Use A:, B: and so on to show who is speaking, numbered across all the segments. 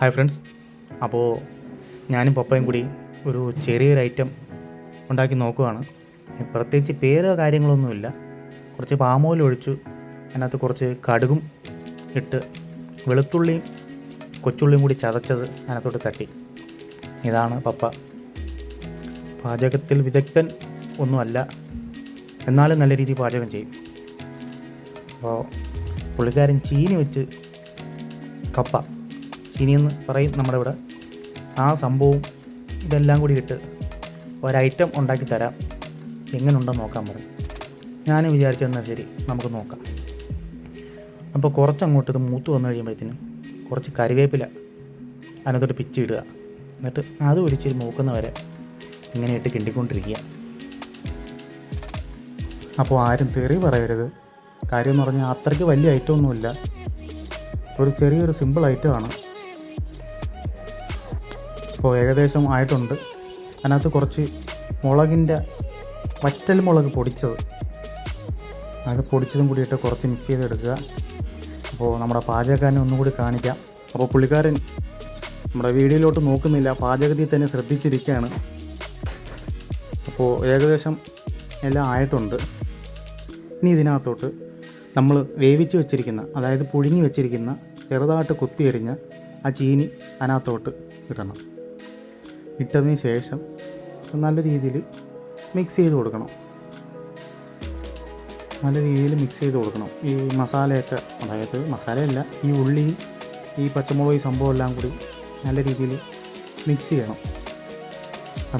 A: Hi friends, അപ്പോൾ ഞാനും പപ്പയും കൂടി ഒരു ചെറിയൊരു ഐറ്റം ഉണ്ടാക്കി നോക്കുകയാണ്. പ്രത്യേകിച്ച് പേരോ കാര്യങ്ങളൊന്നുമില്ല. കുറച്ച് പാമോയിൽ ഒഴിച്ചു, അതിനകത്ത് കുറച്ച് കടുകും ഇട്ട് വെളുത്തുള്ളിയും കൊച്ചുള്ളിയും കൂടി ചതച്ചത് അതിനകത്തോട്ട് തട്ടി. ഇതാണ് പപ്പ. പാചകത്തിൽ വിദഗ്ധൻ ഒന്നുമല്ല, എന്നാലും നല്ല രീതിയിൽ പാചകം ചെയ്യും. അപ്പോൾ പുള്ളിക്കാരൻ ചീനി വെച്ച് കപ്പ, ചീനിയെന്ന് പറയും നമ്മുടെ ഇവിടെ, ആ സംഭവവും ഇതെല്ലാം കൂടി ഇട്ട് ഒരൈറ്റം ഉണ്ടാക്കി തരാം, എങ്ങനെയുണ്ടെന്ന് നോക്കാൻ പറയും. ഞാൻ വിചാരിച്ചെന്നാൽ ശരി, നമുക്ക് നോക്കാം. അപ്പോൾ കുറച്ചങ്ങോട്ട് ഇത് മൂത്ത് വന്നു കഴിയുമ്പോഴത്തേനും കുറച്ച് കറിവേപ്പില അതിനകത്തോട്ട് പിച്ചിടുക. എന്നിട്ട് അത് ഒരിച്ചിരി മൂക്കുന്ന വരെ ഇങ്ങനെ ഇട്ട് കിണ്ടിക്കൊണ്ടിരിക്കുക. അപ്പോൾ ആരും തെറി പറയരുത്. കാര്യം എന്ന് പറഞ്ഞാൽ അത്രയ്ക്ക് വലിയ ഐറ്റമൊന്നുമില്ല, ഒരു ചെറിയൊരു സിമ്പിൾ ഐറ്റമാണ്. ഇപ്പോൾ ഏകദേശം ആയിട്ടുണ്ട്. അതിനകത്ത് കുറച്ച് മുളകിൻ്റെ വറ്റൽ മുളക് പൊടിച്ചത്, അത് പൊടിച്ചതും കൂടിയിട്ട് കുറച്ച് മിക്സ് ചെയ്തെടുക്കുക. അപ്പോൾ നമ്മുടെ പാചകക്കാരനെ ഒന്നും കൂടി കാണിക്കാം. അപ്പോൾ പുള്ളിക്കാരൻ നമ്മുടെ വീഡിയോയിലോട്ട് നോക്കുന്നില്ല, പാചകത്തിൽ തന്നെ ശ്രദ്ധിച്ചിരിക്കുകയാണ്. അപ്പോൾ ഏകദേശം എല്ലാം ആയിട്ടുണ്ട്. ഇനി ഇതിനകത്തോട്ട് നമ്മൾ വേവിച്ച് വെച്ചിരിക്കുന്ന, അതായത് പുഴുങ്ങി വെച്ചിരിക്കുന്ന ചെറുതായിട്ട് കുത്തി എറിഞ്ഞ ആ ചീനി അതിനകത്തോട്ട് ഇടണം. ഇട്ടതിന് ശേഷം നല്ല രീതിയിൽ മിക്സ് ചെയ്ത് കൊടുക്കണം. നല്ല രീതിയിൽ മിക്സ് ചെയ്ത് കൊടുക്കണം. ഈ മസാലയൊക്കെ, അതായത് മസാലയല്ല, ഈ ഉള്ളി, ഈ പച്ചമുളക്, ഈ സംഭവം എല്ലാം കൂടി നല്ല രീതിയിൽ മിക്സ് ചെയ്യണം.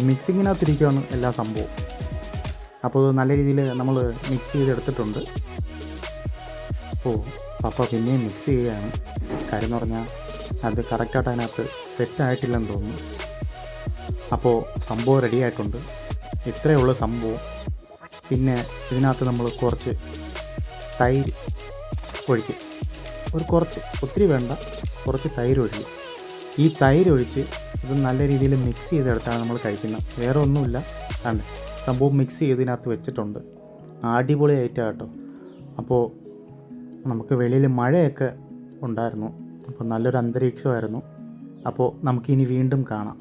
A: മിക്സിങ്ങിനകത്തിരിക്കുകയാണ് എല്ലാ സംഭവവും. അപ്പോൾ നല്ല രീതിയിൽ നമ്മൾ മിക്സ് ചെയ്തെടുത്തിട്ടുണ്ട്. അപ്പോൾ പപ്പ പിന്നെയും മിക്സ് ചെയ്യുകയാണ്. കാര്യം എന്ന് പറഞ്ഞാൽ അത് കറക്റ്റായിട്ട് അതിനകത്ത് സെറ്റായിട്ടില്ലെന്ന് തോന്നുന്നു. അപ്പോൾ സംഭവം റെഡി ആയിട്ടുണ്ട്. ഇത്രയേ ഉള്ളൂ സംഭവം. പിന്നെ ഇതിനകത്ത് നമ്മൾ കുറച്ച് തൈര് ഒഴിക്കും. കുറച്ച്, ഒത്തിരി വേണ്ട, കുറച്ച് തൈര് ഒഴിക്കും. ഈ തൈര് ഒഴിച്ച് ഇത് നല്ല രീതിയിൽ മിക്സ് ചെയ്തെടുത്താണ് നമ്മൾ കഴിക്കുന്നത്. വേറെ ഒന്നുമില്ല. കണ്ടേ, സംഭവം മിക്സ് ചെയ്തതിനകത്ത് വെച്ചിട്ടുണ്ട്. അടിപൊളി ഐറ്റം കേട്ടോ. അപ്പോൾ നമുക്ക് വെളിയിൽ മഴയൊക്കെ ഉണ്ടായിരുന്നു, അപ്പോൾ നല്ലൊരു അന്തരീക്ഷമായിരുന്നു. അപ്പോൾ നമുക്കിനി വീണ്ടും കാണാം.